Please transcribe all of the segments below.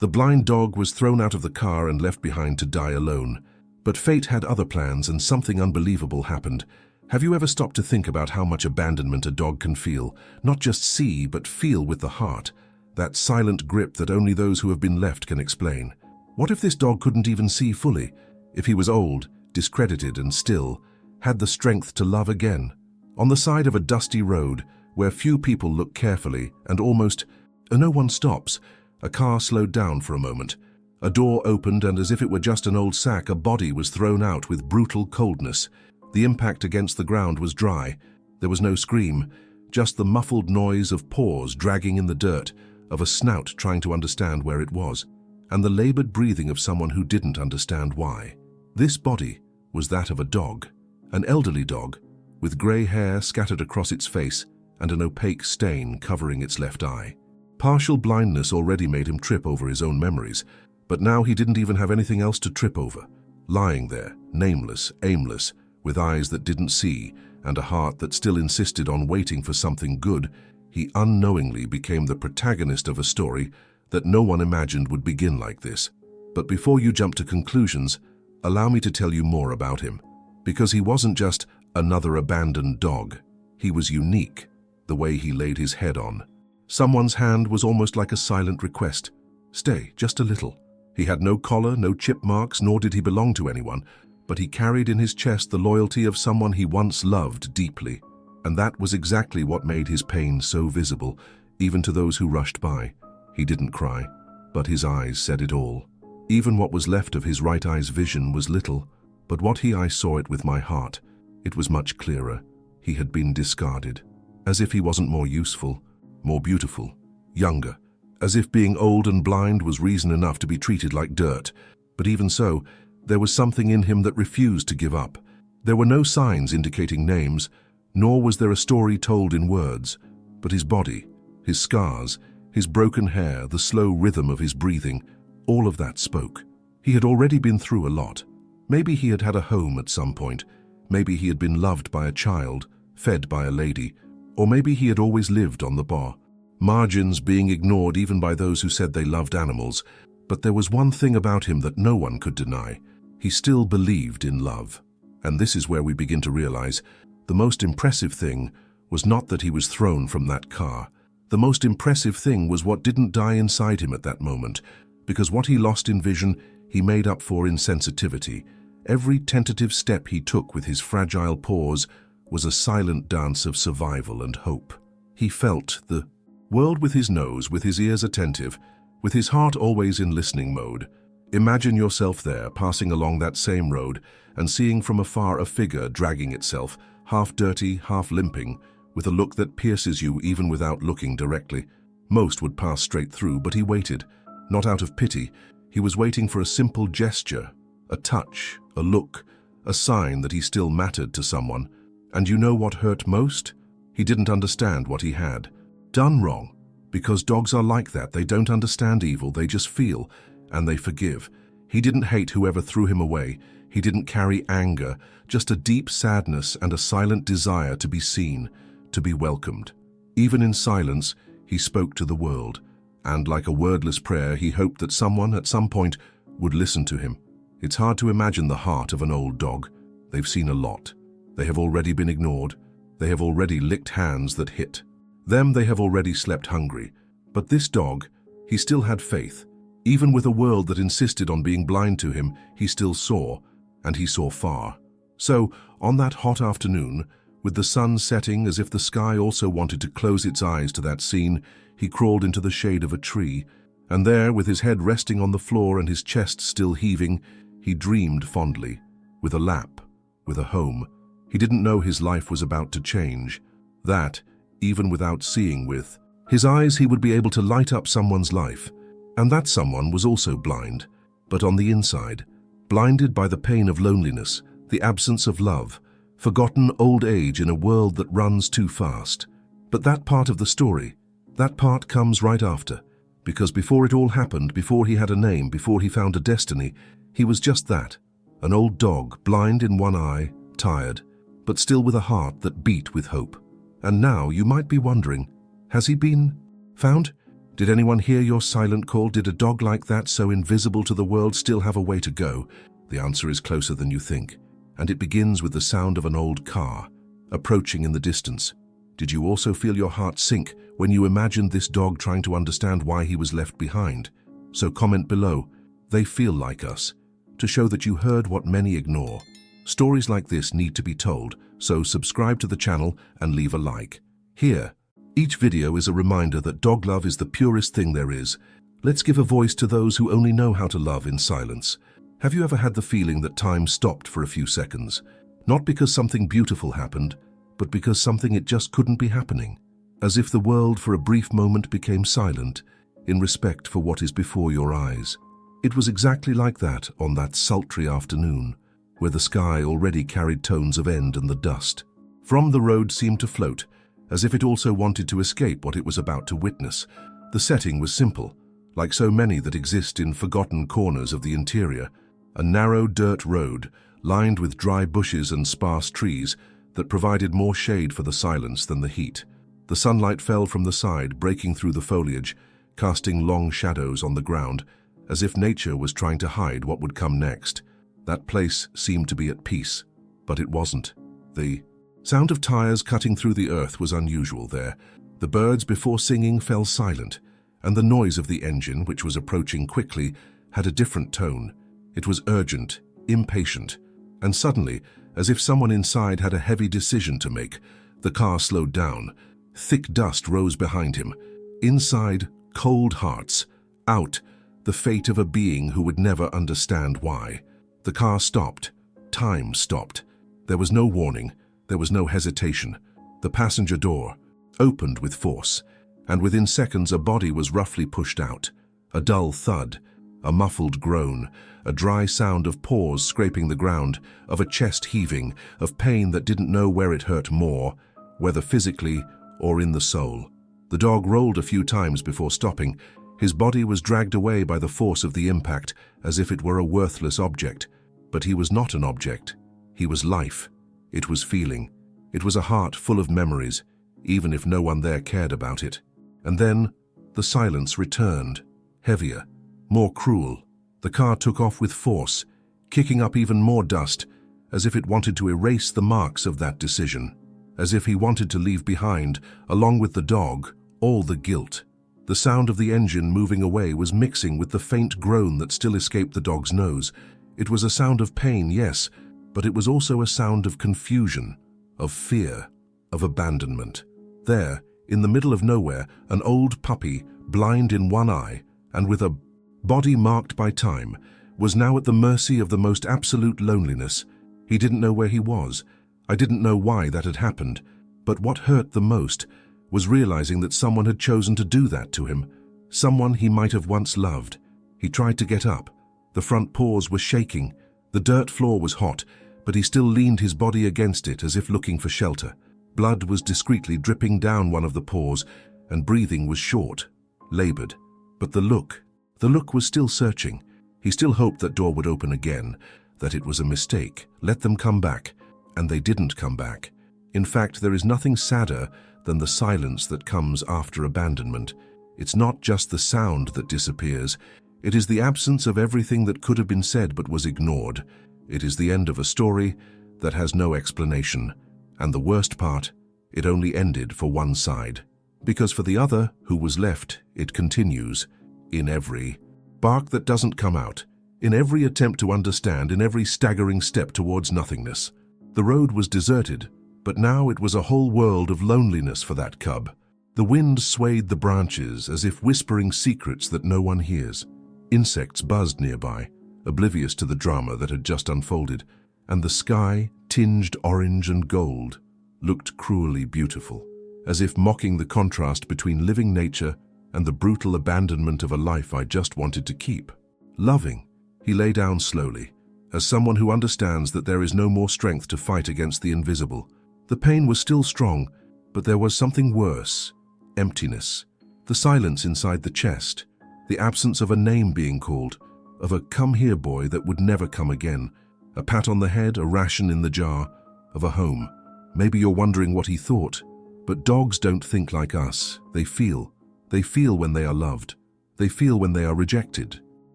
The blind dog was thrown out of the car and left behind to die alone. But fate had other plans and something unbelievable happened. Have you ever stopped to think about how much abandonment a dog can feel? Not just see, but feel with the heart. That silent grip that only those who have been left can explain. What if this dog couldn't even see fully? If he was old, discredited and still, had the strength to love again? On the side of a dusty road, where few people look carefully and almost no one stops, a car slowed down for a moment. A door opened and as if it were just an old sack, a body was thrown out with brutal coldness. The impact against the ground was dry. There was no scream, just the muffled noise of paws dragging in the dirt, of a snout trying to understand where it was, and the labored breathing of someone who didn't understand why. This body was that of a dog, an elderly dog, with grey hair scattered across its face and an opaque stain covering its left eye. Partial blindness already made him trip over his own memories, but now he didn't even have anything else to trip over. Lying there, nameless, aimless, with eyes that didn't see and a heart that still insisted on waiting for something good, he unknowingly became the protagonist of a story that no one imagined would begin like this. But before you jump to conclusions, allow me to tell you more about him. Because he wasn't just another abandoned dog. He was unique, the way he laid his head on. Someone's hand was almost like a silent request. Stay, just a little. He had no collar, no chip marks, nor did he belong to anyone, but he carried in his chest the loyalty of someone he once loved deeply. And that was exactly what made his pain so visible, even to those who rushed by. He didn't cry, but his eyes said it all. Even what was left of his right eye's vision was little, but what I saw it with my heart. It was much clearer. He had been discarded, as if he wasn't more useful, more beautiful, younger, as if being old and blind was reason enough to be treated like dirt. But even so, there was something in him that refused to give up. There were no signs indicating names, nor was there a story told in words, but his body, his scars, his broken hair, the slow rhythm of his breathing, all of that spoke. He had already been through a lot. Maybe he had had a home at some point. Maybe he had been loved by a child, fed by a lady, or maybe he had always lived on the bar. Margins being ignored even by those who said they loved animals. But there was one thing about him that no one could deny. He still believed in love. And this is where we begin to realize the most impressive thing was not that he was thrown from that car. The most impressive thing was what didn't die inside him at that moment, because what he lost in vision, he made up for in sensitivity. Every tentative step he took with his fragile paws was a silent dance of survival and hope. He felt the world with his nose, with his ears attentive, with his heart always in listening mode. Imagine yourself there, passing along that same road and seeing from afar a figure dragging itself, half dirty, half limping, with a look that pierces you even without looking directly. Most would pass straight through, but he waited. Not out of pity, he was waiting for a simple gesture, a touch, a look, a sign that he still mattered to someone. And you know what hurt most? He didn't understand what he had done wrong. Because dogs are like that, they don't understand evil, they just feel, and they forgive. He didn't hate whoever threw him away. He didn't carry anger, just a deep sadness and a silent desire to be seen, to be welcomed. Even in silence, he spoke to the world, and like a wordless prayer, he hoped that someone at some point would listen to him. It's hard to imagine the heart of an old dog. They've seen a lot. They have already been ignored. They have already licked hands that hit. Them they have already slept hungry. But this dog, he still had faith. Even with a world that insisted on being blind to him, he still saw, and he saw far. So, on that hot afternoon, with the sun setting as if the sky also wanted to close its eyes to that scene, he crawled into the shade of a tree, and there, with his head resting on the floor and his chest still heaving, he dreamed fondly, with a lap, with a home. He didn't know his life was about to change. That, even without seeing with his eyes, he would be able to light up someone's life. And that someone was also blind, but on the inside, blinded by the pain of loneliness, the absence of love, forgotten old age in a world that runs too fast. But that part of the story, that part comes right after, because before it all happened, before he had a name, before he found a destiny, he was just that, an old dog, blind in one eye, tired, but still with a heart that beat with hope. And now you might be wondering, has he been found? Did anyone hear your silent call? Did a dog like that, so invisible to the world, still have a way to go? The answer is closer than you think, and it begins with the sound of an old car, approaching in the distance. Did you also feel your heart sink when you imagined this dog trying to understand why he was left behind? So comment below, they feel like us, to show that you heard what many ignore. Stories like this need to be told, so subscribe to the channel and leave a like. Here, each video is a reminder that dog love is the purest thing there is. Let's give a voice to those who only know how to love in silence. Have you ever had the feeling that time stopped for a few seconds? Not because something beautiful happened, but because something it just couldn't be happening. As if the world for a brief moment became silent, in respect for what is before your eyes. It was exactly like that on that sultry afternoon, where the sky already carried tones of end and the dust. From the road seemed to float, as if it also wanted to escape what it was about to witness. The setting was simple, like so many that exist in forgotten corners of the interior. A narrow dirt road, lined with dry bushes and sparse trees, that provided more shade for the silence than the heat. The sunlight fell from the side, breaking through the foliage, casting long shadows on the ground, as if nature was trying to hide what would come next. That place seemed to be at peace, but it wasn't. The sound of tires cutting through the earth was unusual there. The birds before singing fell silent, and the noise of the engine, which was approaching quickly, had a different tone. It was urgent, impatient, and suddenly, as if someone inside had a heavy decision to make, the car slowed down. Thick dust rose behind him. Inside, cold hearts. Out, the fate of a being who would never understand why. The car stopped. Time stopped. There was no warning. There was no hesitation. The passenger door opened with force, and within seconds a body was roughly pushed out. A dull thud, a muffled groan, a dry sound of paws scraping the ground, of a chest heaving, of pain that didn't know where it hurt more, whether physically or in the soul. The dog rolled a few times before stopping. His body was dragged away by the force of the impact, as if it were a worthless object. But he was not an object. He was life. It was feeling. It was a heart full of memories, even if no one there cared about it. And then, the silence returned, heavier, more cruel. The car took off with force, kicking up even more dust, as if it wanted to erase the marks of that decision, as if he wanted to leave behind, along with the dog, all the guilt. The sound of the engine moving away was mixing with the faint groan that still escaped the dog's nose. It was a sound of pain, yes, but it was also a sound of confusion, of fear, of abandonment. There, in the middle of nowhere, an old puppy, blind in one eye, and with a body marked by time, was now at the mercy of the most absolute loneliness. He didn't know where he was. I didn't know why that had happened, but what hurt the most was realizing that someone had chosen to do that to him, someone he might have once loved. He tried to get up. The front paws were shaking. The dirt floor was hot, but he still leaned his body against it as if looking for shelter. Blood was discreetly dripping down one of the paws, and breathing was short, labored. But the look was still searching. He still hoped that door would open again, that it was a mistake. Let them come back. And they didn't come back. In fact, there is nothing sadder than the silence that comes after abandonment. It's not just the sound that disappears. It is the absence of everything that could have been said but was ignored. It is the end of a story that has no explanation. And the worst part, it only ended for one side. Because for the other, who was left, it continues. In every bark that doesn't come out. In every attempt to understand, in every staggering step towards nothingness. The road was deserted, but now it was a whole world of loneliness for that cub. The wind swayed the branches as if whispering secrets that no one hears. Insects buzzed nearby, oblivious to the drama that had just unfolded, and the sky, tinged orange and gold, looked cruelly beautiful, as if mocking the contrast between living nature and the brutal abandonment of a life I just wanted to keep. Loving, he lay down slowly, as someone who understands that there is no more strength to fight against the invisible. The pain was still strong, but there was something worse: emptiness. The silence inside the chest, the absence of a name being called, of a come here boy that would never come again, a pat on the head, a ration in the jar, of a home. Maybe you're wondering what he thought, but dogs don't think like us. They feel. They feel when they are loved. They feel when they are rejected.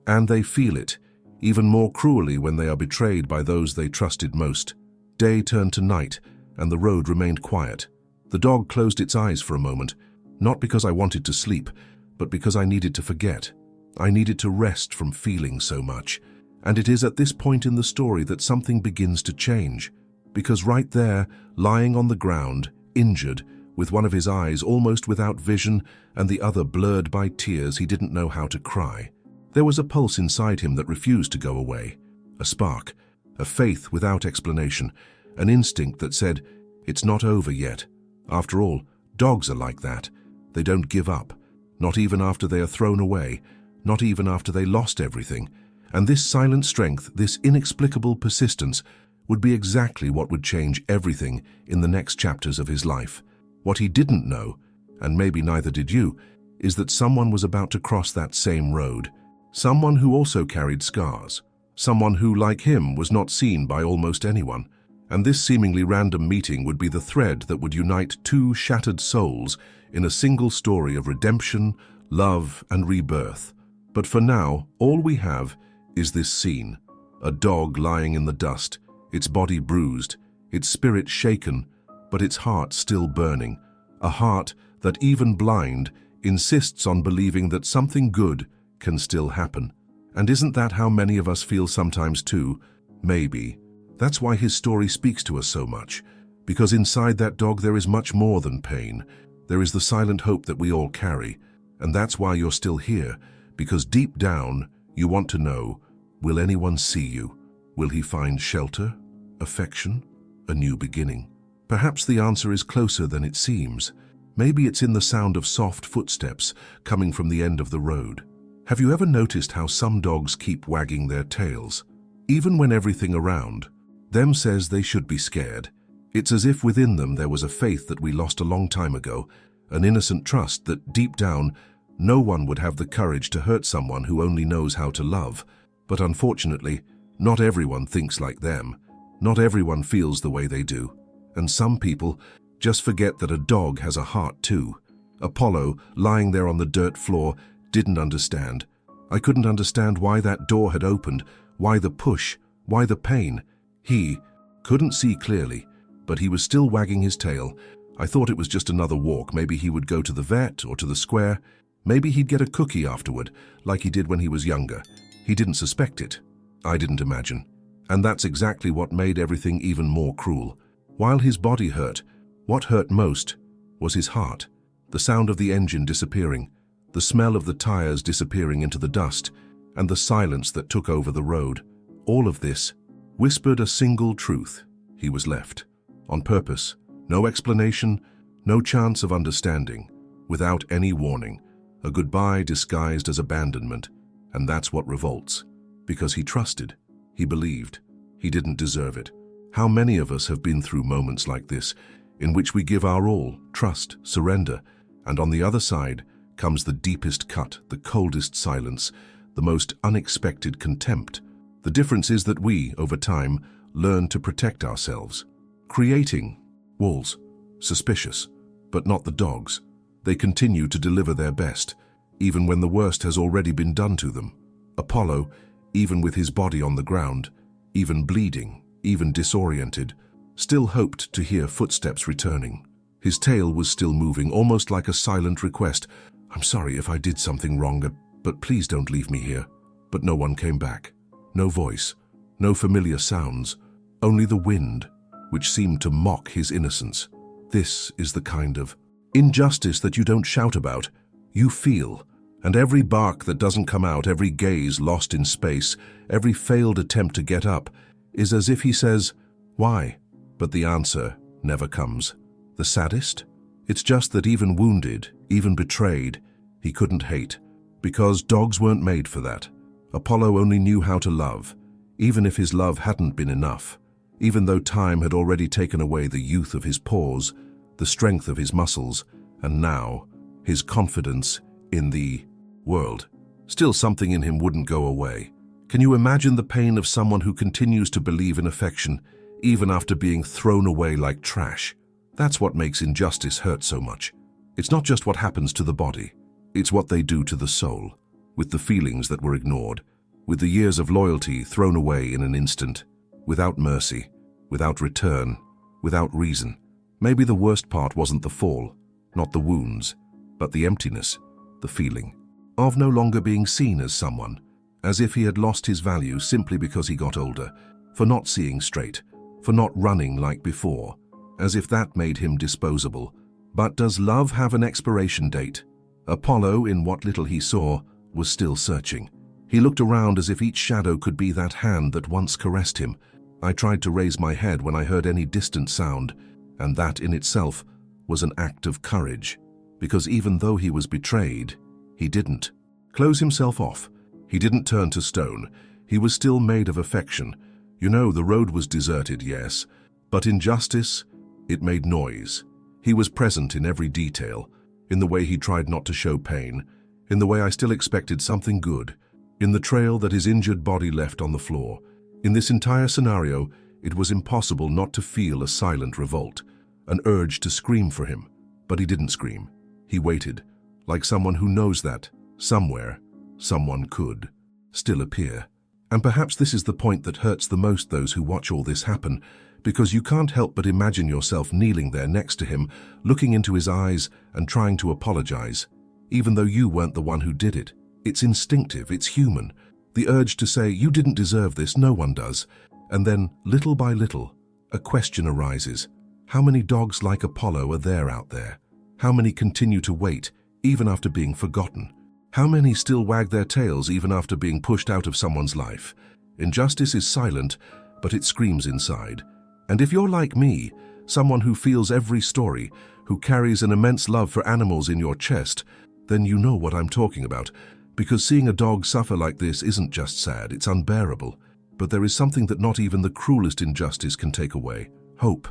And they feel it, even more cruelly when they are betrayed by those they trusted most. Day turned to night, and the road remained quiet. The dog closed its eyes for a moment, not because I wanted to sleep, but because I needed to forget. I needed to rest from feeling so much. And it is at this point in the story that something begins to change. Because right there, lying on the ground, injured, with one of his eyes almost without vision and the other blurred by tears, he didn't know how to cry. There was a pulse inside him that refused to go away. A spark, a faith without explanation, an instinct that said, "It's not over yet." After all, dogs are like that. They don't give up, not even after they are thrown away, not even after they lost everything. And this silent strength, this inexplicable persistence, would be exactly what would change everything in the next chapters of his life. What he didn't know, and maybe neither did you, is that someone was about to cross that same road. Someone who also carried scars. Someone who, like him, was not seen by almost anyone. And this seemingly random meeting would be the thread that would unite two shattered souls in a single story of redemption, love, and rebirth. But for now, all we have is this scene. A dog lying in the dust, its body bruised, its spirit shaken, but its heart still burning. A heart that, even blind, insists on believing that something good can still happen. And isn't that how many of us feel sometimes too? Maybe. That's why his story speaks to us so much. Because inside that dog there is much more than pain. There is the silent hope that we all carry. And that's why you're still here. Because deep down, you want to know, will anyone see you? Will he find shelter, affection, a new beginning? Perhaps the answer is closer than it seems. Maybe it's in the sound of soft footsteps coming from the end of the road. Have you ever noticed how some dogs keep wagging their tails? Even when everything around them says they should be scared. It's as if within them there was a faith that we lost a long time ago, an innocent trust that deep down no one would have the courage to hurt someone who only knows how to love. But unfortunately, not everyone thinks like them. Not everyone feels the way they do. And some people just forget that a dog has a heart too. Apollo, lying there on the dirt floor, didn't understand. I couldn't understand why that door had opened, why the push, why the pain. He couldn't see clearly, but he was still wagging his tail. I thought it was just another walk. Maybe he would go to the vet or to the square. Maybe he'd get a cookie afterward, like he did when he was younger. He didn't suspect it. I didn't imagine. And that's exactly what made everything even more cruel. While his body hurt, what hurt most was his heart. The sound of the engine disappearing, the smell of the tires disappearing into the dust, and the silence that took over the road. All of this whispered a single truth. He was left. On purpose. No explanation, no chance of understanding. Without any warning. A goodbye disguised as abandonment. And that's what revolts. Because he trusted. He believed. He didn't deserve it. How many of us have been through moments like this, in which we give our all, trust, surrender, and on the other side comes the deepest cut, the coldest silence, the most unexpected contempt. The difference is that we, over time, learn to protect ourselves. Creating walls, suspicious, but not the dogs. They continue to deliver their best, even when the worst has already been done to them. Apollo, even with his body on the ground, even bleeding, even disoriented, still hoped to hear footsteps returning. His tail was still moving, almost like a silent request. "I'm sorry if I did something wrong, but please don't leave me here." But no one came back. No voice, no familiar sounds, only the wind, which seemed to mock his innocence. This is the kind of injustice that you don't shout about, you feel. And every bark that doesn't come out, every gaze lost in space, every failed attempt to get up, is as if he says, "Why?" But the answer never comes. The saddest? It's just that even wounded, even betrayed, he couldn't hate. Because dogs weren't made for that. Apollo only knew how to love, even if his love hadn't been enough. Even though time had already taken away the youth of his paws, the strength of his muscles, and now, his confidence in the world. Still, something in him wouldn't go away. Can you imagine the pain of someone who continues to believe in affection, even after being thrown away like trash? That's what makes injustice hurt so much. It's not just what happens to the body. It's what they do to the soul, with the feelings that were ignored, with the years of loyalty thrown away in an instant, without mercy, without return, without reason. Maybe the worst part wasn't the fall, not the wounds, but the emptiness, the feeling of no longer being seen as someone, as if he had lost his value simply because he got older, for not seeing straight, for not running like before, as if that made him disposable. But does love have an expiration date? Apollo, in what little he saw, was still searching. He looked around as if each shadow could be that hand that once caressed him. I tried to raise my head when I heard any distant sound, and that in itself was an act of courage, because even though he was betrayed, he didn't close himself off. He didn't turn to stone. He was still made of affection. You know, the road was deserted, yes, but in justice, it made noise. He was present in every detail, in the way he tried not to show pain, in the way I still expected something good, in the trail that his injured body left on the floor. In this entire scenario, it was impossible not to feel a silent revolt, an urge to scream for him. But he didn't scream. He waited, like someone who knows that, somewhere, someone could still appear. And perhaps this is the point that hurts the most those who watch all this happen, because you can't help but imagine yourself kneeling there next to him, looking into his eyes and trying to apologize, even though you weren't the one who did it. It's instinctive, it's human. The urge to say, you didn't deserve this, no one does. And then, little by little, a question arises. How many dogs like Apollo are there out there? How many continue to wait, even after being forgotten? How many still wag their tails even after being pushed out of someone's life? Injustice is silent, but it screams inside. And if you're like me, someone who feels every story, who carries an immense love for animals in your chest, then you know what I'm talking about. Because seeing a dog suffer like this isn't just sad, it's unbearable. But there is something that not even the cruelest injustice can take away: hope.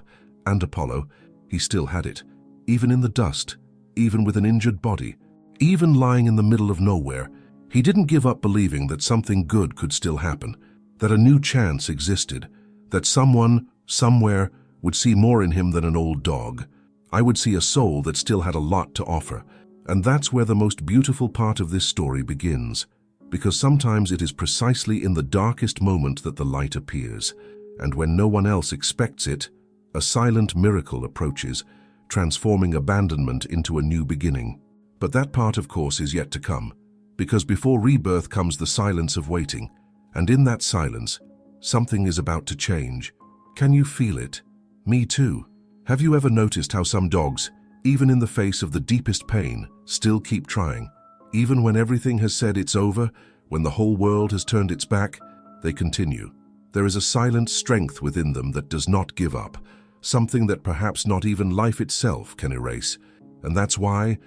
And Apollo, he still had it. Even in the dust, even with an injured body, even lying in the middle of nowhere, he didn't give up believing that something good could still happen, that a new chance existed, that someone, somewhere, would see more in him than an old dog. I would see a soul that still had a lot to offer. And that's where the most beautiful part of this story begins, because sometimes it is precisely in the darkest moment that the light appears, and when no one else expects it, a silent miracle approaches, transforming abandonment into a new beginning. But that part, of course, is yet to come, because before rebirth comes the silence of waiting, and in that silence, something is about to change. Can you feel it? Me too. Have you ever noticed how some dogs, even in the face of the deepest pain, still keep trying? Even when everything has said it's over, when the whole world has turned its back, they continue. There is a silent strength within them that does not give up, something that perhaps not even life itself can erase. And that's why,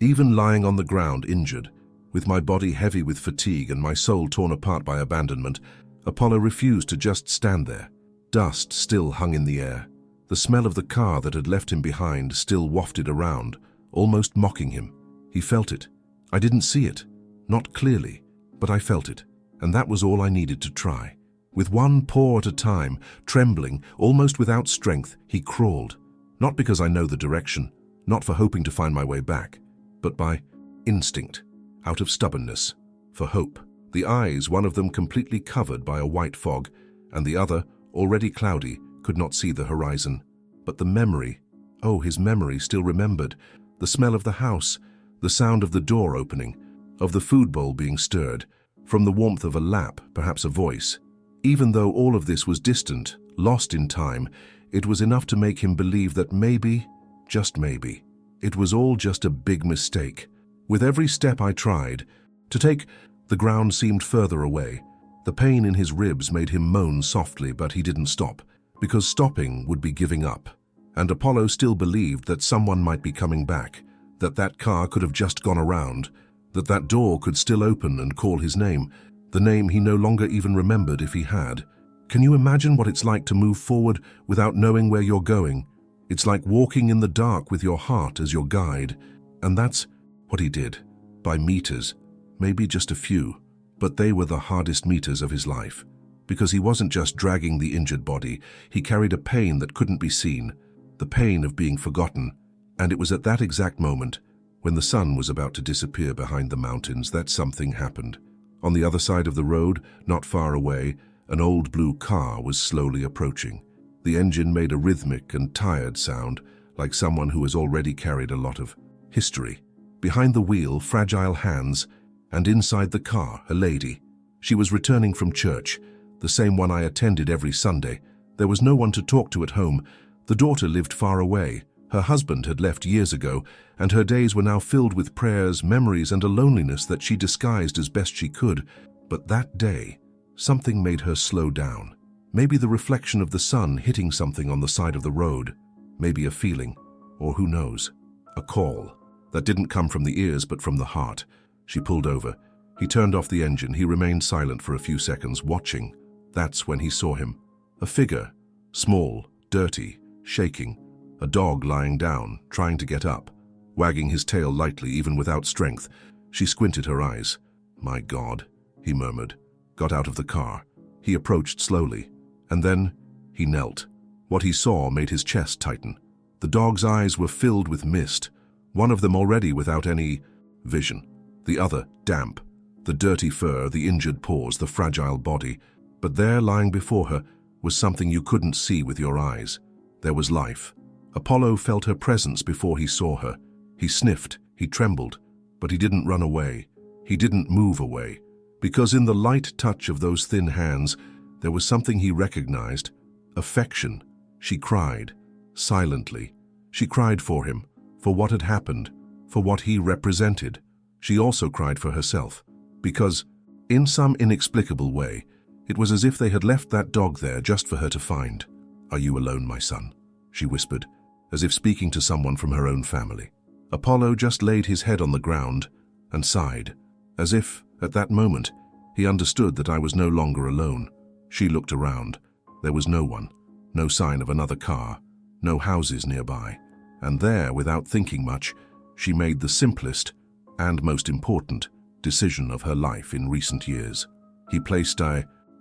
even lying on the ground injured, with my body heavy with fatigue and my soul torn apart by abandonment, Apollo refused to just stand there. Dust still hung in the air. The smell of the car that had left him behind still wafted around, almost mocking him. He felt it. I didn't see it, not clearly, but I felt it, and that was all I needed to try. With one paw at a time, trembling, almost without strength, he crawled. Not because I know the direction, not for hoping to find my way back, but by instinct, out of stubbornness, for hope. The eyes, one of them completely covered by a white fog, and the other, already cloudy, could not see the horizon. But the memory, oh, his memory still remembered. The smell of the house, the sound of the door opening, of the food bowl being stirred, from the warmth of a lap, perhaps a voice. Even though all of this was distant, lost in time, it was enough to make him believe that maybe, just maybe, it was all just a big mistake. With every step I tried to take, the ground seemed further away. The pain in his ribs made him moan softly, but he didn't stop, because stopping would be giving up. And Apollo still believed that someone might be coming back, that that car could have just gone around, that that door could still open and call his name, the name he no longer even remembered if he had. Can you imagine what it's like to move forward without knowing where you're going? It's like walking in the dark with your heart as your guide. And that's what he did, by meters, maybe just a few, but they were the hardest meters of his life. Because he wasn't just dragging the injured body, he carried a pain that couldn't be seen, the pain of being forgotten. And it was at that exact moment, When the sun was about to disappear behind the mountains, that something happened. On the other side of the road, not far away, an old blue car was slowly approaching. The engine made a rhythmic and tired sound, like someone who has already carried a lot of history. Behind the wheel, fragile hands, and inside the car, a lady. She was returning from church, the same one I attended every Sunday. There was no one to talk to at home. The daughter lived far away. Her husband had left years ago, and her days were now filled with prayers, memories, and a loneliness that she disguised as best she could. But that day, something made her slow down. Maybe the reflection of the sun hitting something on the side of the road. Maybe a feeling, or who knows, a call that didn't come from the ears but from the heart. She pulled over. He turned off the engine. He remained silent for a few seconds, watching. That's when he saw him. A figure, small, dirty, shaking. A dog lying down, trying to get up, wagging his tail lightly even without strength. She squinted her eyes. "My God," he murmured, got out of the car. He approached slowly, and then he knelt. What he saw made his chest tighten. The dog's eyes were filled with mist, one of them already without any vision, the other damp. The dirty fur, the injured paws, the fragile body. But there, lying before her, was something you couldn't see with your eyes. There was life. Apollo felt her presence before he saw her. He sniffed, he trembled, but he didn't run away. He didn't move away, because in the light touch of those thin hands, there was something he recognized, affection. She cried, silently. She cried for him, for what had happened, for what he represented. She also cried for herself, because, in some inexplicable way, it was as if they had left that dog there just for her to find. "Are you alone, my son?" she whispered, as if speaking to someone from her own family. Apollo just laid his head on the ground and sighed, as if, at that moment, he understood that I was no longer alone. She looked around. There was no one, no sign of another car, no houses nearby. And there, without thinking much, she made the simplest and most important decision of her life in recent years. He placed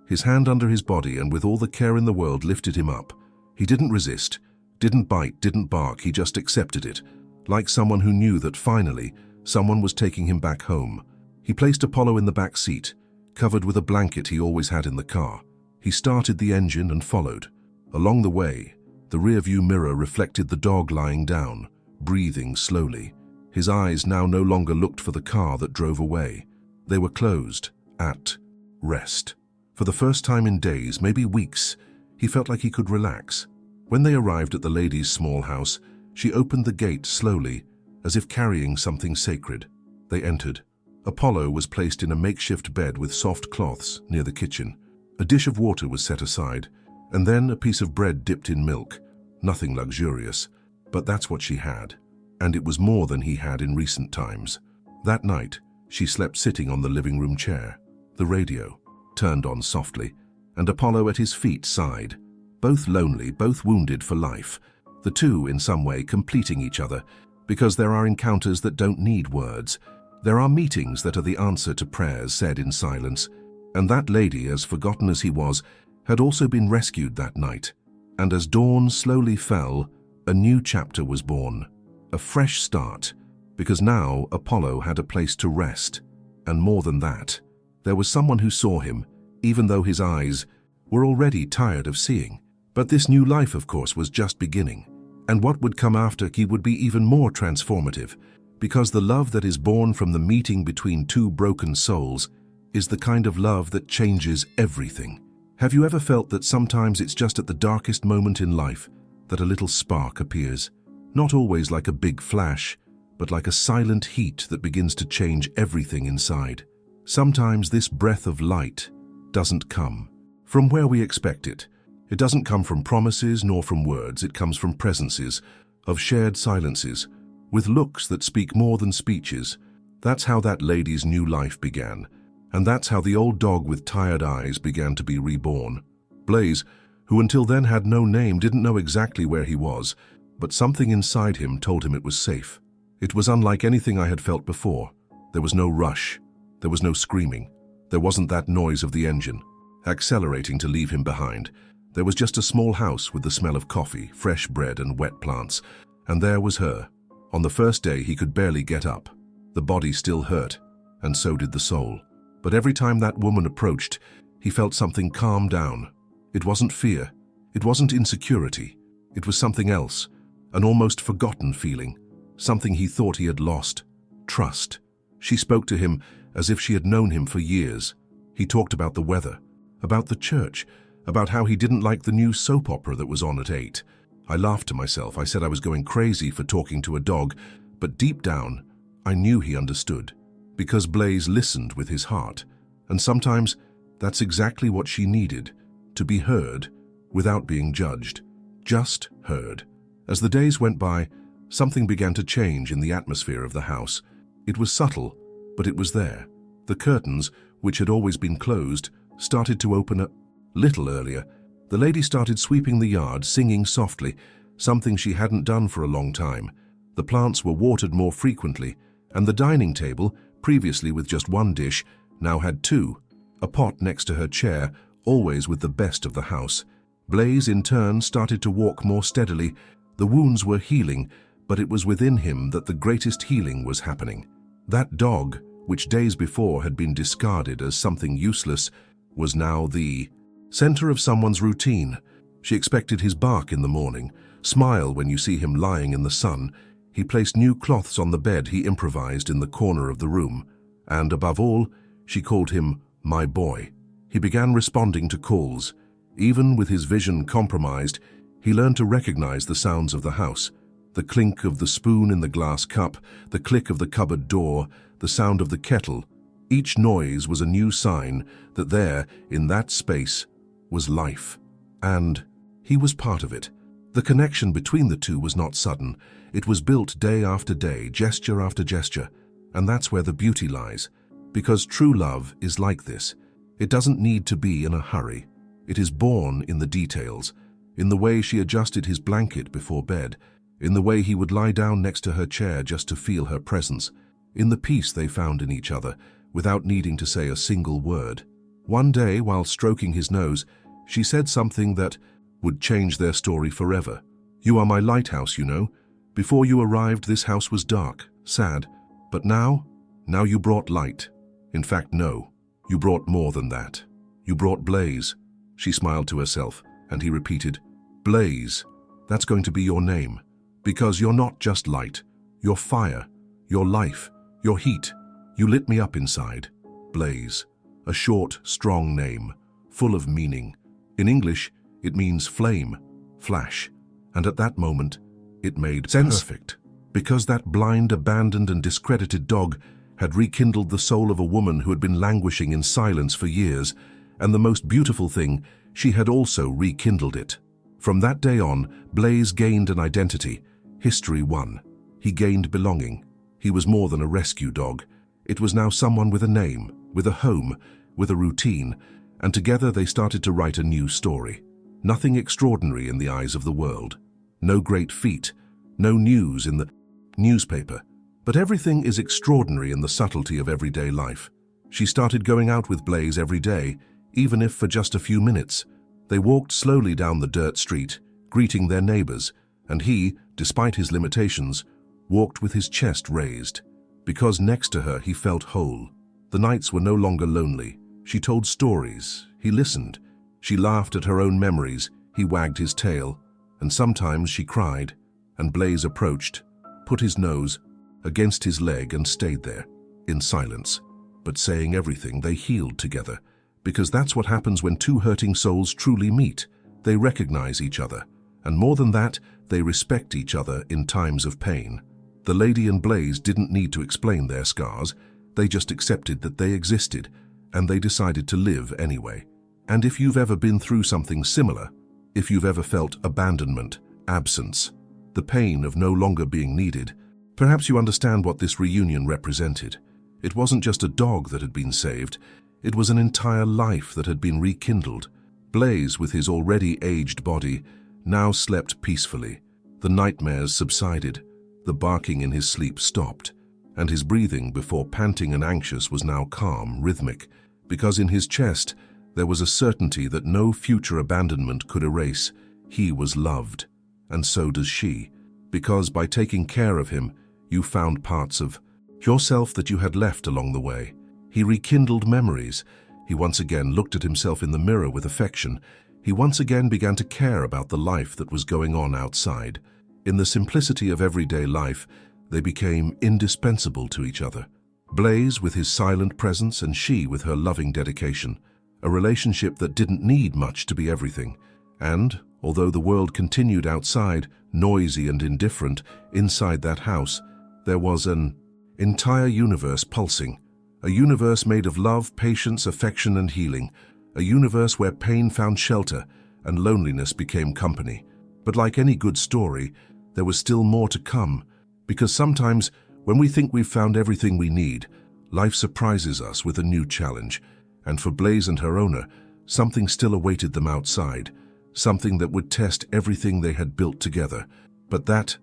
his hand under his body and with all the care in the world lifted him up. He didn't resist, didn't bite, didn't bark, he just accepted it, like someone who knew that finally someone was taking him back home. He placed Apollo in the back seat, covered with a blanket he always had in the car. He started the engine and followed. Along the way, the rearview mirror reflected the dog lying down, breathing slowly. His eyes now no longer looked for the car that drove away. They were closed, at rest. For the first time in days, maybe weeks, he felt like he could relax. When they arrived at the lady's small house, she opened the gate slowly, as if carrying something sacred. They entered. Apollo was placed in a makeshift bed with soft cloths near the kitchen. A dish of water was set aside, and then a piece of bread dipped in milk. Nothing luxurious, but that's what she had. And it was more than he had in recent times. That night, she slept sitting on the living room chair. The radio turned on softly, and Apollo at his feet sighed. Both lonely, both wounded for life. The two, in some way, completing each other, because there are encounters that don't need words. There are meetings that are the answer to prayers said in silence. And that lady, as forgotten as he was, had also been rescued that night. And as dawn slowly fell, a new chapter was born. A fresh start, because now Apollo had a place to rest. And more than that, there was someone who saw him, even though his eyes were already tired of seeing. But this new life, of course, was just beginning. And what would come after he would be even more transformative, because the love that is born from the meeting between two broken souls is the kind of love that changes everything. Have you ever felt that sometimes it's just at the darkest moment in life that a little spark appears? Not always like a big flash, but like a silent heat that begins to change everything inside. Sometimes this breath of light doesn't come from where we expect it. It doesn't come from promises nor from words. It comes from presences, of shared silences, with looks that speak more than speeches. That's how that lady's new life began. And that's how the old dog with tired eyes began to be reborn. Blaze, who until then had no name, didn't know exactly where he was, but something inside him told him it was safe. It was unlike anything I had felt before. There was no rush. There was no screaming. There wasn't that noise of the engine, accelerating to leave him behind. There was just a small house with the smell of coffee, fresh bread, and wet plants. And there was her, On the first day, he could barely get up. The body still hurt, and so did the soul. But every time that woman approached, he felt something calm down. It wasn't fear. It wasn't insecurity. It was something else, an almost forgotten feeling, something he thought he had lost. Trust. She spoke to him as if she had known him for years. He talked about the weather, about the church, about how he didn't like the new soap opera that was on at 8. I laughed to myself. I said I was going crazy for talking to a dog, but deep down, I knew he understood, because Blaze listened with his heart. And sometimes, that's exactly what she needed, to be heard without being judged. Just heard. As the days went by, something began to change in the atmosphere of the house. It was subtle, but it was there. The curtains, which had always been closed, started to open a little earlier. The lady started sweeping the yard, singing softly, something she hadn't done for a long time. The plants were watered more frequently, and the dining table, previously with just one dish, now had 2. A pot next to her chair, always with the best of the house. Blaze, in turn, started to walk more steadily. The wounds were healing, but it was within him that the greatest healing was happening. That dog, which days before had been discarded as something useless, was now the center of someone's routine. She expected his bark in the morning, smile when you see him lying in the sun. He placed new cloths on the bed he improvised in the corner of the room. And above all, she called him my boy. He began responding to calls. Even with his vision compromised, he learned to recognize the sounds of the house. The clink of the spoon in the glass cup, the click of the cupboard door, the sound of the kettle. Each noise was a new sign that there, in that space, was life. And he was part of it. The connection between the two was not sudden. It was built day after day, gesture after gesture. And that's where the beauty lies. Because true love is like this. It doesn't need to be in a hurry. It is born in the details, in the way she adjusted his blanket before bed, in the way he would lie down next to her chair just to feel her presence, in the peace they found in each other, without needing to say a single word. One day, while stroking his nose, she said something that would change their story forever. "You are my lighthouse, you know. Before you arrived, this house was dark, sad. But now you brought light. In fact, no, you brought more than that. You brought Blaze." She smiled to herself, and he repeated, "Blaze, that's going to be your name. Because you're not just light. You're fire, you're life, you're heat. You lit me up inside." Blaze, a short, strong name, full of meaning. In English, it means flame, flash. And at that moment, it made sense. Perfect. Because that blind, abandoned, and discredited dog had rekindled the soul of a woman who had been languishing in silence for years, and the most beautiful thing, she had also rekindled it. From that day on, Blaze gained an identity. History won. He gained belonging. He was more than a rescue dog. It was now someone with a name, with a home, with a routine, and together they started to write a new story. Nothing extraordinary in the eyes of the world. No great feat. No news in the newspaper. But everything is extraordinary in the subtlety of everyday life. She started going out with Blaze every day, even if for just a few minutes. They walked slowly down the dirt street, greeting their neighbors, and he, despite his limitations, walked with his chest raised. Because next to her he felt whole. The nights were no longer lonely. She told stories. He listened. She laughed at her own memories. He wagged his tail. And sometimes she cried. And Blaze approached, put his nose against his leg and stayed there, in silence. But saying everything, they healed together. Because that's what happens when two hurting souls truly meet. They recognize each other. And more than that, they respect each other in times of pain. The lady and Blaze didn't need to explain their scars. They just accepted that they existed, and they decided to live anyway. And if you've ever been through something similar, if you've ever felt abandonment, absence, the pain of no longer being needed, perhaps you understand what this reunion represented. It wasn't just a dog that had been saved. It was an entire life that had been rekindled. Blaze, with his already aged body, now slept peacefully. The nightmares subsided. The barking in his sleep stopped. And his breathing, before panting and anxious, was now calm, rhythmic, because in his chest there was a certainty that no future abandonment could erase. He was loved. And so does she. Because by taking care of him, You found parts of yourself that you had left along the way. He rekindled memories. He once again looked at himself in the mirror with affection. He once again began to care about the life that was going on outside. In the simplicity of everyday life, they became indispensable to each other. Blaze with his silent presence and she with her loving dedication. A relationship that didn't need much to be everything. And, although the world continued outside, noisy and indifferent, inside that house, there was an entire universe pulsing. A universe made of love, patience, affection, and healing. A universe where pain found shelter and loneliness became company. But like any good story, there was still more to come. Because sometimes, when we think we've found everything we need, life surprises us with a new challenge. And for Blaze and her owner, something still awaited them outside. Something that would test everything they had built together. But that's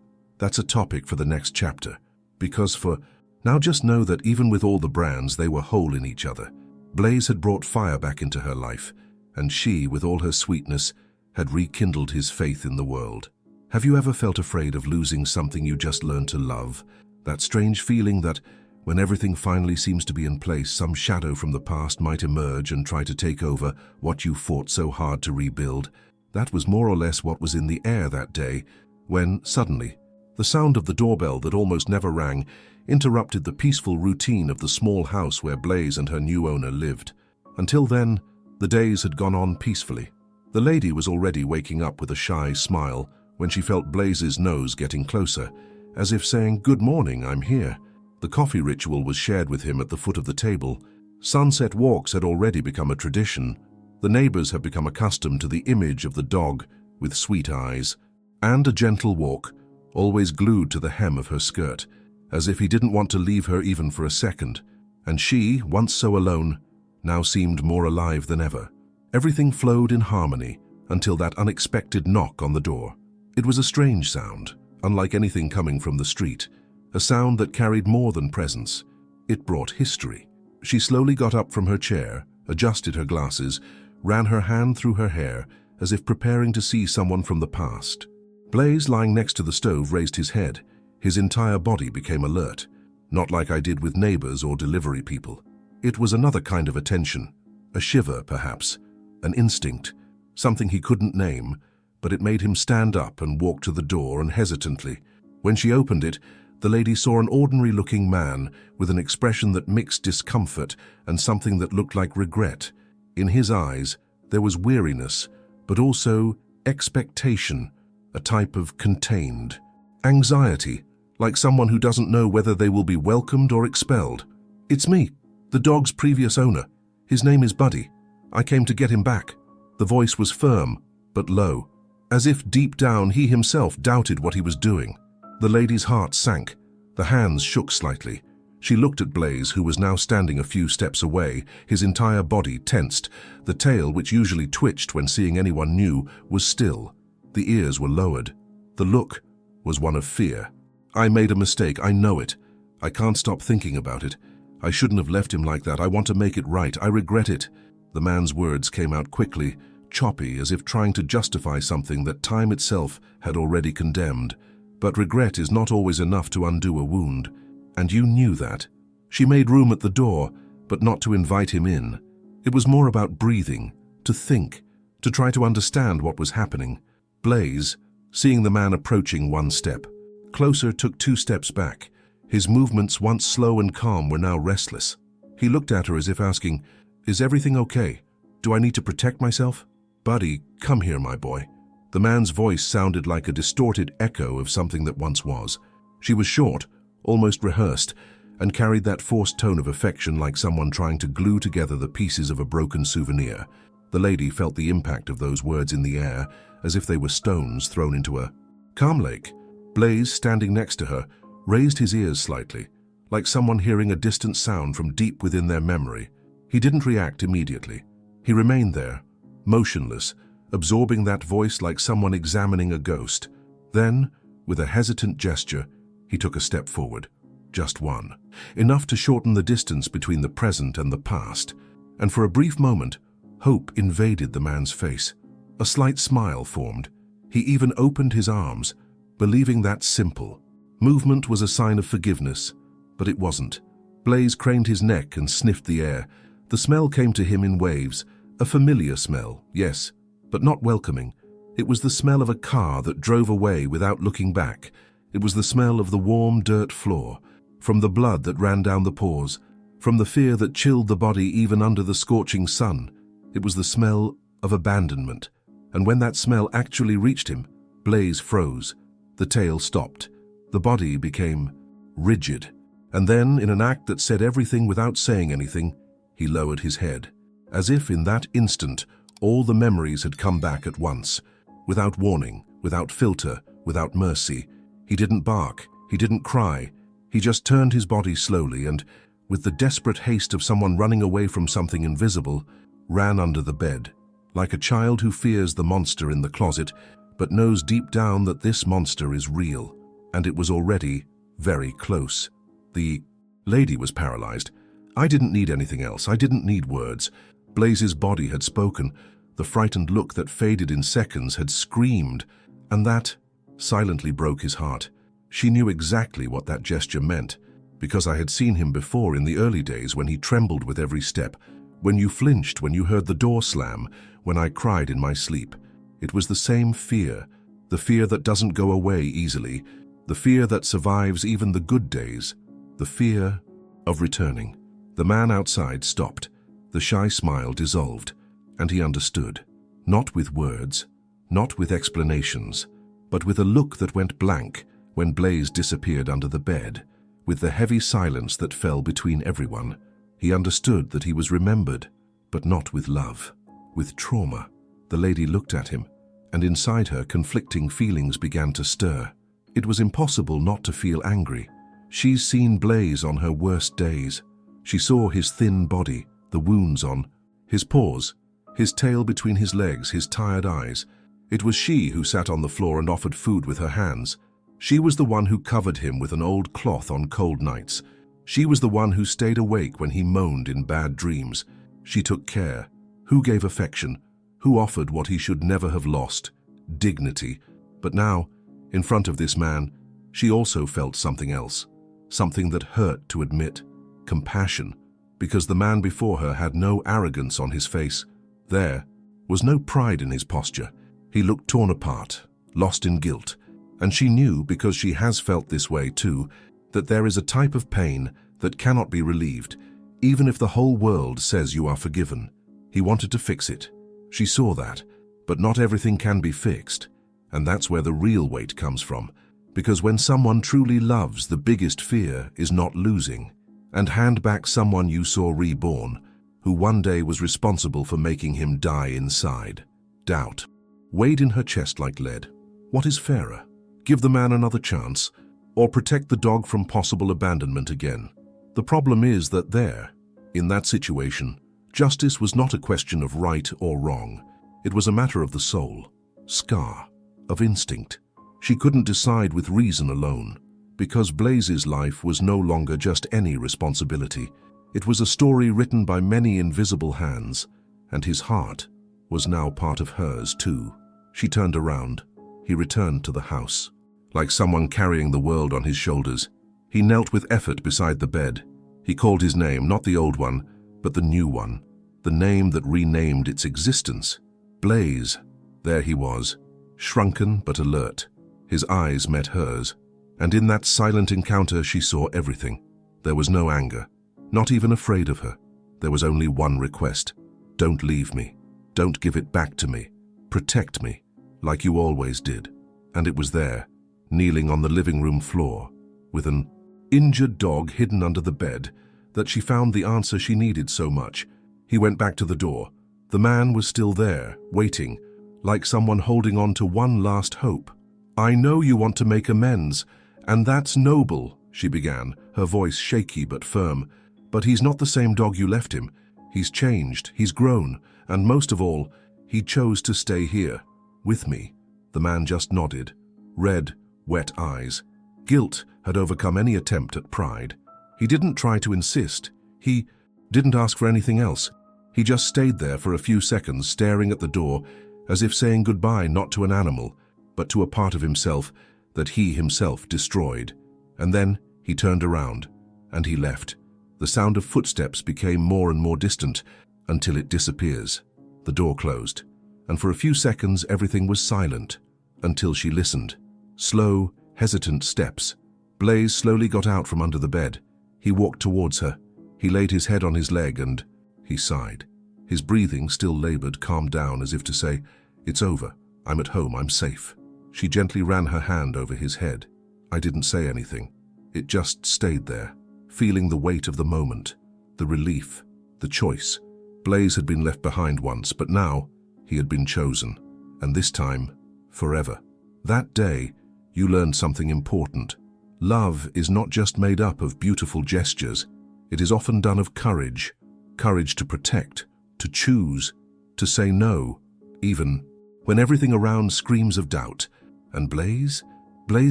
a topic for the next chapter. Because for now, just know that even with all the brands, they were whole in each other. Blaze had brought fire back into her life, and she, with all her sweetness, had rekindled his faith in the world. Have you ever felt afraid of losing something you just learned to love? That strange feeling that, when everything finally seems to be in place, some shadow from the past might emerge and try to take over what you fought so hard to rebuild? That was more or less what was in the air that day, when, suddenly, the sound of the doorbell that almost never rang interrupted the peaceful routine of the small house where Blaze and her new owner lived. Until then, the days had gone on peacefully. The lady was already waking up with a shy smile when she felt Blaze's nose getting closer, as if saying, "Good morning, I'm here." The coffee ritual was shared with him at the foot of the table. Sunset walks had already become a tradition. The neighbors had become accustomed to the image of the dog with sweet eyes, and a gentle walk, always glued to the hem of her skirt, as if he didn't want to leave her even for a second. And she, once so alone, now seemed more alive than ever. Everything flowed in harmony until that unexpected knock on the door. It was a strange sound, unlike anything coming from the street, a sound that carried more than presence. It brought history. She slowly got up from her chair, adjusted her glasses, ran her hand through her hair, as if preparing to see someone from the past. Blaze, lying next to the stove, raised his head. His entire body became alert, not like I did with neighbors or delivery people. It was another kind of attention, a shiver perhaps, an instinct, something he couldn't name, but it made him stand up and walk to the door and hesitantly. When she opened it, the lady saw an ordinary-looking man with an expression that mixed discomfort and something that looked like regret. In his eyes, there was weariness, but also expectation, a type of contained anxiety, like someone who doesn't know whether they will be welcomed or expelled. "It's me, the dog's previous owner. His name is Buddy. I came to get him back." The voice was firm, but low, as if deep down he himself doubted what he was doing. The lady's heart sank. The hands shook slightly. She looked at Blaze, who was now standing a few steps away, his entire body tensed. The tail, which usually twitched when seeing anyone new, was still. The ears were lowered. The look was one of fear. "I made a mistake, I know it. I can't stop thinking about it. I shouldn't have left him like that. I want to make it right. I regret it." The man's words came out quickly, choppy, as if trying to justify something that time itself had already condemned. But regret is not always enough to undo a wound. And you knew that. She made room at the door, but not to invite him in. It was more about breathing, to think, to try to understand what was happening. Blaze, seeing the man approaching one step closer, took 2 steps back. His movements, once slow and calm, were now restless. He looked at her as if asking, "Is everything okay? Do I need to protect myself?" "Buddy, come here, my boy." The man's voice sounded like a distorted echo of something that once was. She was short, almost rehearsed, and carried that forced tone of affection like someone trying to glue together the pieces of a broken souvenir. The lady felt the impact of those words in the air, as if they were stones thrown into a calm lake. Blaze, standing next to her, raised his ears slightly, like someone hearing a distant sound from deep within their memory. He didn't react immediately. He remained there, motionless, absorbing that voice like someone examining a ghost. Then, with a hesitant gesture, he took a step forward. Just one. Enough to shorten the distance between the present and the past. And for a brief moment, hope invaded the man's face. A slight smile formed. He even opened his arms, believing that simple. Movement was a sign of forgiveness, but it wasn't. Blaze craned his neck and sniffed the air. The smell came to him in waves, a familiar smell, yes, but not welcoming. It was the smell of a car that drove away without looking back. It was the smell of the warm dirt floor, from the blood that ran down the pores, from the fear that chilled the body even under the scorching sun. It was the smell of abandonment. And when that smell actually reached him, Blaze froze. The tail stopped. The body became rigid. And then, in an act that said everything without saying anything, he lowered his head. As if in that instant, all the memories had come back at once. Without warning, without filter, without mercy. He didn't bark. He didn't cry. He just turned his body slowly and, with the desperate haste of someone running away from something invisible, ran under the bed, like a child who fears the monster in the closet, but knows deep down that this monster is real, and it was already very close. The lady was paralyzed. I didn't need anything else. I didn't need words. Blaze's body had spoken. The frightened look that faded in seconds had screamed, and that silently broke his heart. She knew exactly what that gesture meant, because I had seen him before in the early days when he trembled with every step, when you flinched, when you heard the door slam, when I cried in my sleep. It was the same fear, the fear that doesn't go away easily, the fear that survives even the good days, the fear of returning. The man outside stopped. The shy smile dissolved, and he understood. Not with words, not with explanations, but with a look that went blank when Blaze disappeared under the bed, with the heavy silence that fell between everyone. He understood that he was remembered, but not with love, with trauma. The lady looked at him, and inside her conflicting feelings began to stir. It was impossible not to feel angry. She's seen Blaze on her worst days. She saw his thin body, the wounds on his paws, his tail between his legs, his tired eyes. It was she who sat on the floor and offered food with her hands. She was the one who covered him with an old cloth on cold nights. She was the one who stayed awake when he moaned in bad dreams. She took care. Who gave affection? Who offered what he should never have lost? Dignity. But now, in front of this man, she also felt something else. Something that hurt to admit. Compassion. Because the man before her had no arrogance on his face. There was no pride in his posture. He looked torn apart, lost in guilt. And she knew, because she has felt this way too, that there is a type of pain that cannot be relieved, even if the whole world says you are forgiven. He wanted to fix it. She saw that, but not everything can be fixed. And that's where the real weight comes from. Because when someone truly loves, the biggest fear is not losing. And hand back someone you saw reborn, who one day was responsible for making him die inside. Doubt weighed in her chest like lead. What is fairer? Give the man another chance, or protect the dog from possible abandonment again? The problem is that there, in that situation, justice was not a question of right or wrong. It was a matter of the soul, scar, of instinct. She couldn't decide with reason alone, because Blaze's life was no longer just any responsibility. It was a story written by many invisible hands, and his heart was now part of hers too. She turned around. He returned to the house. Like someone carrying the world on his shoulders, he knelt with effort beside the bed. He called his name, not the old one, but the new one, the name that renamed its existence. Blaze. There he was, shrunken but alert. His eyes met hers, and in that silent encounter she saw everything. There was no anger, not even afraid of her. There was only one request. Don't leave me. Don't give it back to me. Protect me, like you always did. And it was there, kneeling on the living room floor, with an injured dog hidden under the bed, that she found the answer she needed so much. He went back to the door. The man was still there, waiting, like someone holding on to one last hope. I know you want to make amends, and that's noble, she began, her voice shaky but firm. But he's not the same dog you left him. He's changed, he's grown, and most of all, he chose to stay here, with me. The man just nodded. Red, wet eyes. Guilt had overcome any attempt at pride. He didn't try to insist. He didn't ask for anything else. He just stayed there for a few seconds, staring at the door, as if saying goodbye not to an animal, but to a part of himself that he himself destroyed. And then he turned around, and he left. The sound of footsteps became more and more distant until it disappears. The door closed, and for a few seconds everything was silent until she listened. Slow, hesitant steps. Blaze slowly got out from under the bed. He walked towards her. He laid his head on his leg and he sighed. His breathing, still labored, calmed down as if to say, "It's over. I'm at home. I'm safe." She gently ran her hand over his head. I didn't say anything. It just stayed there, feeling the weight of the moment, the relief, the choice. Blaze had been left behind once, but now he had been chosen, and this time, forever. That day, you learned something important. Love is not just made up of beautiful gestures. It is often done of courage. Courage to protect, to choose, to say no, even when everything around screams of doubt. And Blaze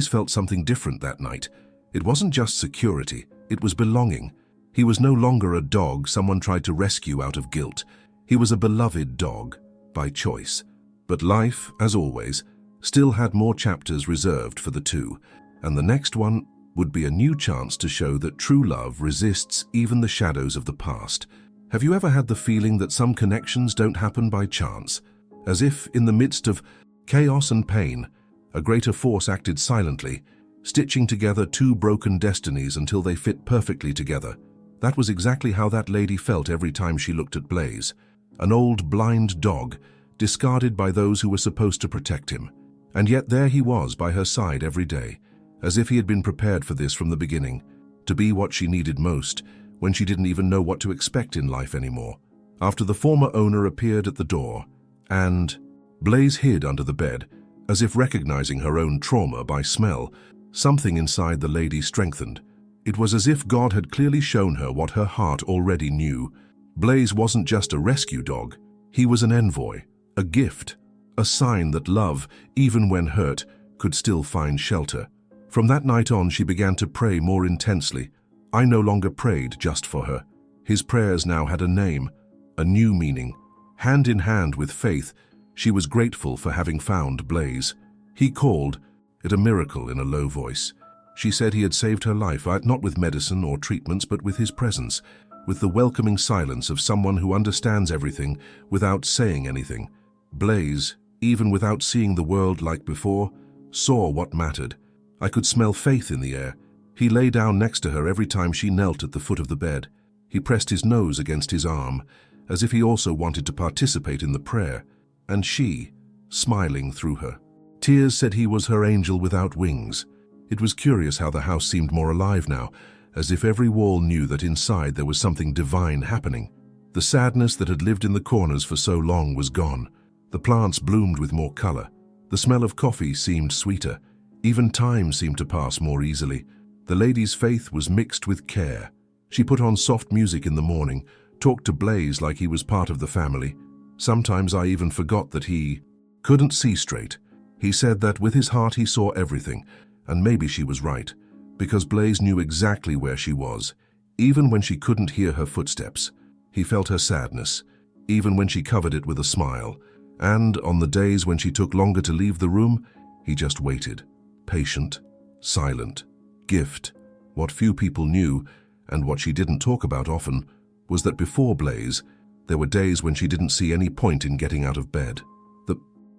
felt something different that night. It wasn't just security, it was belonging. He was no longer a dog someone tried to rescue out of guilt. He was a beloved dog, by choice. But life, as always, still had more chapters reserved for the two, and the next one would be a new chance to show that true love resists even the shadows of the past. Have you ever had the feeling that some connections don't happen by chance? As if, in the midst of chaos and pain, a greater force acted silently, stitching together two broken destinies until they fit perfectly together. That was exactly how that lady felt every time she looked at Blaze. An old blind dog, discarded by those who were supposed to protect him. And yet there he was by her side every day, as if he had been prepared for this from the beginning, to be what she needed most, when she didn't even know what to expect in life anymore. After the former owner appeared at the door, and Blaze hid under the bed, as if recognizing her own trauma by smell, something inside the lady strengthened. It was as if God had clearly shown her what her heart already knew. Blaze wasn't just a rescue dog. He was an envoy, a gift, a sign that love, even when hurt, could still find shelter. From that night on, she began to pray more intensely. I no longer prayed just for her. His prayers now had a name, a new meaning. Hand in hand with faith, she was grateful for having found Blaze. He called it a miracle in a low voice. She said he had saved her life, not with medicine or treatments, but with his presence, with the welcoming silence of someone who understands everything without saying anything. Blaze, even without seeing the world like before, saw what mattered. I could smell faith in the air. He lay down next to her every time she knelt at the foot of the bed. He pressed his nose against his arm, as if he also wanted to participate in the prayer. And she, smiling through her tears, said he was her angel without wings. It was curious how the house seemed more alive now, as if every wall knew that inside there was something divine happening. The sadness that had lived in the corners for so long was gone. The plants bloomed with more color. The smell of coffee seemed sweeter. Even time seemed to pass more easily. The lady's faith was mixed with care. She put on soft music in the morning, talked to Blaze like he was part of the family. Sometimes I even forgot that he couldn't see straight. He said that with his heart he saw everything, and maybe she was right, because Blaze knew exactly where she was, even when she couldn't hear her footsteps. He felt her sadness, even when she covered it with a smile, and on the days when she took longer to leave the room, he just waited, patient, silent. Gift. What few people knew, and what she didn't talk about often, was that before Blaze, there were days when she didn't see any point in getting out of bed. The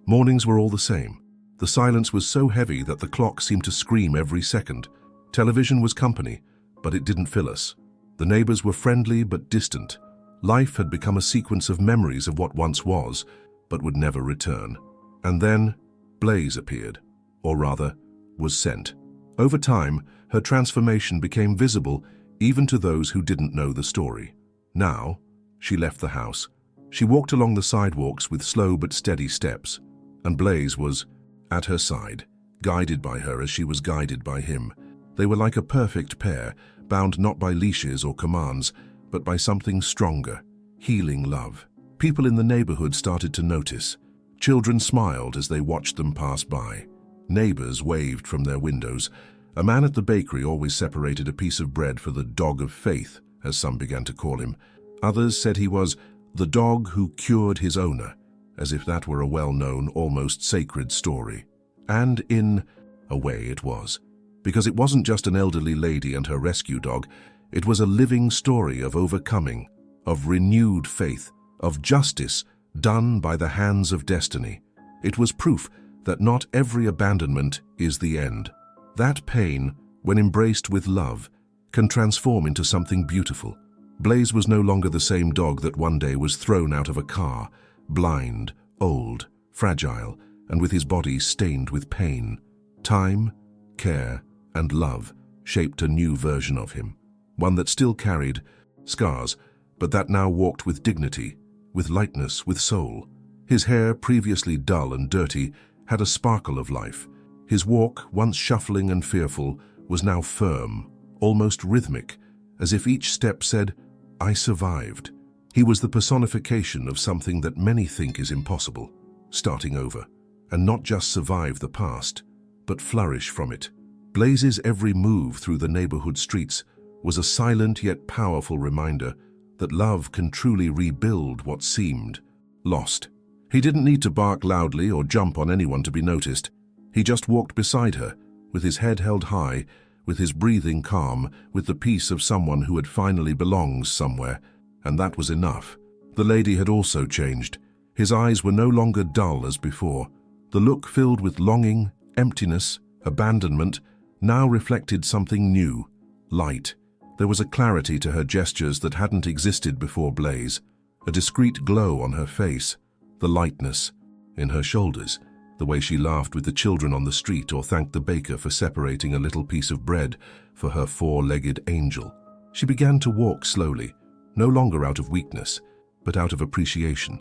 mornings were all the same. The silence was so heavy that the clock seemed to scream every second. Television was company, but it didn't fill us. The neighbors were friendly but distant. Life had become a sequence of memories of what once was, but would never return. And then Blaze appeared, or rather, was sent. Over time, her transformation became visible even to those who didn't know the story. Now, she left the house. She walked along the sidewalks with slow but steady steps, and Blaze was at her side, guided by her as she was guided by him. They were like a perfect pair, bound not by leashes or commands, but by something stronger, healing love. People in the neighborhood started to notice. Children smiled as they watched them pass by. Neighbors waved from their windows. A man at the bakery always separated a piece of bread for the dog of faith, as some began to call him. Others said he was the dog who cured his owner, as if that were a well-known, almost sacred story. And in a way it was. Because it wasn't just an elderly lady and her rescue dog, it was a living story of overcoming, of renewed faith, of justice done by the hands of destiny. It was proof that not every abandonment is the end. That pain, when embraced with love, can transform into something beautiful. Blaze was no longer the same dog that one day was thrown out of a car, blind, old, fragile, and with his body stained with pain. Time, care, and love shaped a new version of him, one that still carried scars, but that now walked with dignity, with lightness, with soul. His hair, previously dull and dirty, had a sparkle of life. His walk, once shuffling and fearful, was now firm, almost rhythmic, as if each step said, "I survived." He was the personification of something that many think is impossible, starting over, and not just survive the past, but flourish from it. Blaze's every move through the neighborhood streets was a silent yet powerful reminder that love can truly rebuild what seemed lost. He didn't need to bark loudly or jump on anyone to be noticed. He just walked beside her, with his head held high, with his breathing calm, with the peace of someone who had finally belonged somewhere, and that was enough. The lady had also changed. His eyes were no longer dull as before. The look filled with longing, emptiness, abandonment, now reflected something new, light. There was a clarity to her gestures that hadn't existed before Blaze, a discreet glow on her face, the lightness in her shoulders, the way she laughed with the children on the street or thanked the baker for separating a little piece of bread for her four-legged angel. She began to walk slowly, no longer out of weakness, but out of appreciation.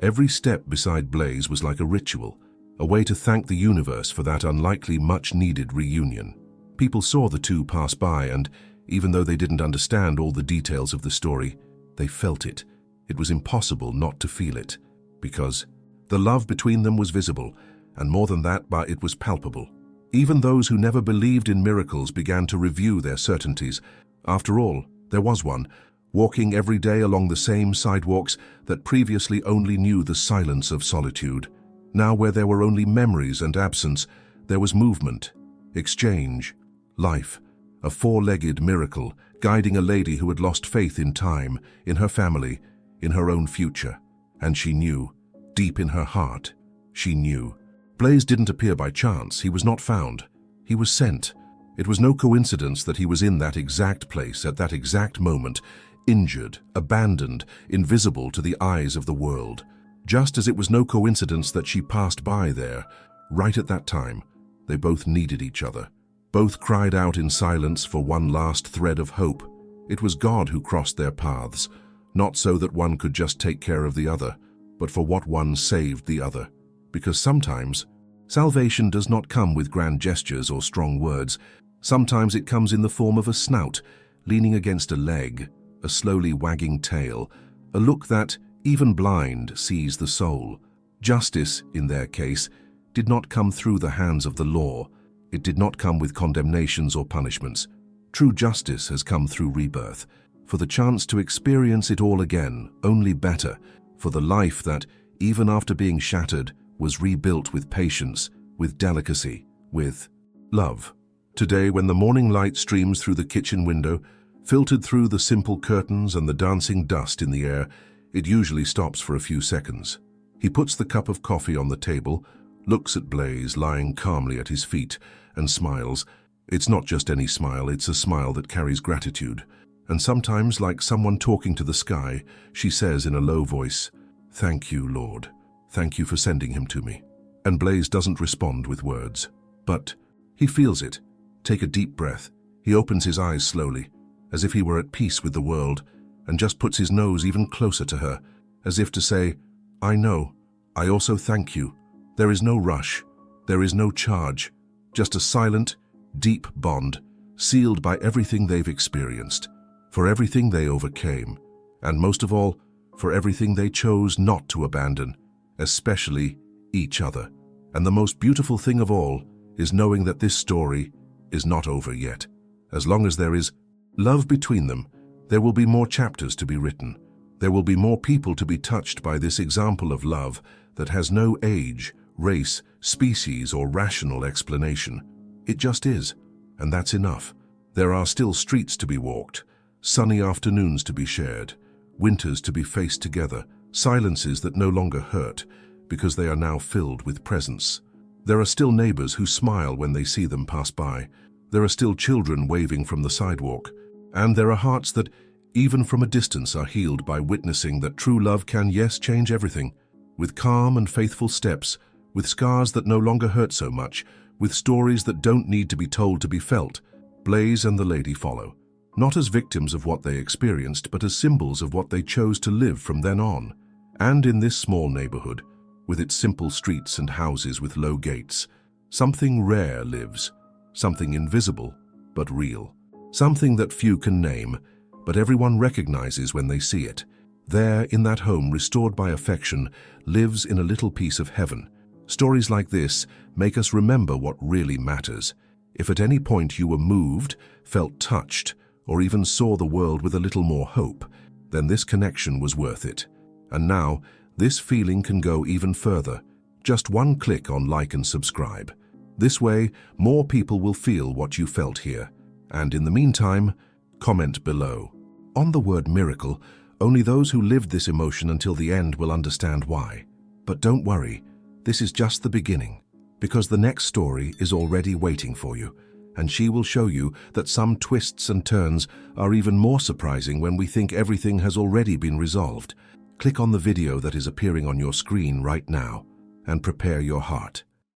Every step beside Blaze was like a ritual, a way to thank the universe for that unlikely, much-needed reunion. People saw the two pass by and, even though they didn't understand all the details of the story, they felt it. It was impossible not to feel it, because the love between them was visible, and more than that, but it was palpable. Even those who never believed in miracles began to review their certainties. After all, there was one, walking every day along the same sidewalks that previously only knew the silence of solitude. Now, where there were only memories and absence, there was movement, exchange, life, a four-legged miracle guiding a lady who had lost faith in time, in her family, in her own future. And she knew, deep in her heart, she knew. Blaze didn't appear by chance. He was not found. He was sent. It was no coincidence that he was in that exact place at that exact moment, injured, abandoned, invisible to the eyes of the world. Just as it was no coincidence that she passed by there, right at that time. They both needed each other. Both cried out in silence for one last thread of hope. It was God who crossed their paths, not so that one could just take care of the other, but for what one saved the other. Because sometimes, salvation does not come with grand gestures or strong words. Sometimes it comes in the form of a snout, leaning against a leg, a slowly wagging tail, a look that, even blind, sees the soul. Justice, in their case, did not come through the hands of the law. It did not come with condemnations or punishments. True justice has come through rebirth, for the chance to experience it all again, only better, for the life that, even after being shattered, was rebuilt with patience, with delicacy, with love. Today, when the morning light streams through the kitchen window, filtered through the simple curtains and the dancing dust in the air, it usually stops for a few seconds. He puts the cup of coffee on the table, looks at Blaze lying calmly at his feet, and smiles. It's not just any smile, it's a smile that carries gratitude. And sometimes, like someone talking to the sky, she says in a low voice, "Thank you, Lord. Thank you for sending him to me." And Blaze doesn't respond with words. But he feels it. Take a deep breath. He opens his eyes slowly, as if he were at peace with the world, and just puts his nose even closer to her, as if to say, "I know. I also thank you." There is no rush. There is no charge. Just a silent, deep bond, sealed by everything they've experienced, for everything they overcame, and most of all, for everything they chose not to abandon, especially each other. And the most beautiful thing of all is knowing that this story is not over yet. As long as there is love between them, there will be more chapters to be written. There will be more people to be touched by this example of love that has no age, race, species, or rational explanation. It just is. And that's enough. There are still streets to be walked, sunny afternoons to be shared, winters to be faced together, silences that no longer hurt because they are now filled with presence. There are still neighbors who smile when they see them pass by. There are still children waving from the sidewalk. And there are hearts that, even from a distance, are healed by witnessing that true love can, yes, change everything. With calm and faithful steps, with scars that no longer hurt so much, with stories that don't need to be told to be felt, Blaze and the lady follow. Not as victims of what they experienced, but as symbols of what they chose to live from then on. And in this small neighborhood, with its simple streets and houses with low gates, something rare lives, something invisible but real, something that few can name, but everyone recognizes when they see it. There, in that home restored by affection, lives in a little piece of heaven. Stories like this make us remember what really matters. If at any point you were moved, felt touched, or even saw the world with a little more hope, then this connection was worth it. And now, this feeling can go even further. Just one click on like and subscribe. This way, more people will feel what you felt here. And in the meantime, comment below. On the word miracle, only those who lived this emotion until the end will understand why. But don't worry, this is just the beginning, because the next story is already waiting for you, and she will show you that some twists and turns are even more surprising when we think everything has already been resolved. Click on the video that is appearing on your screen right now and prepare your heart.